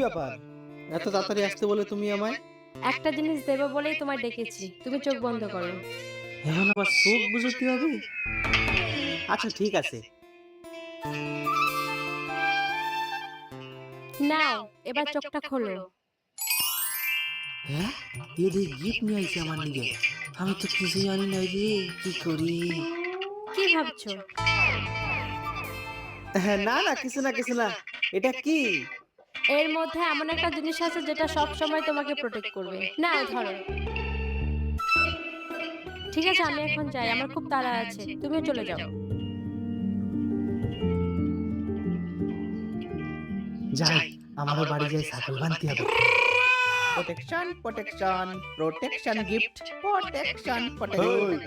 ব্যাপার, এত তাড়াতাড়ি আসতে বলে তুমি আমায়? একটা জিনিস দেবো বলেই তোমায় ডেকেছি, তুমি চোখ বন্ধ করো। এখন আবার চোখ বুঝতে হবে? আচ্ছা ঠিক আছে। নাও, এবার চোখটা খোলো। হ্যাঁ, এদি গিফট নিয়ে আইছে আমার নিগে। আমি তো কিছুই জানি নাই রে, কি করি? কি ভাবছো? হ্যাঁ, না না, কিছু না কিছু না। এটা কি? এর মধ্যে এমন একটা জিনিস আছে যেটা সব সময় তোমাকে প্রোটেক্ট করবে। নাও ধরো। ঠিক আছে, আমি এখন যাই, আমার খুব তাড়া আছে, তুমিও চলে যাও। যাই, আমারও বাড়ি যাই, ছাগল বানতে হবে। Protection protection protection gift protection protection.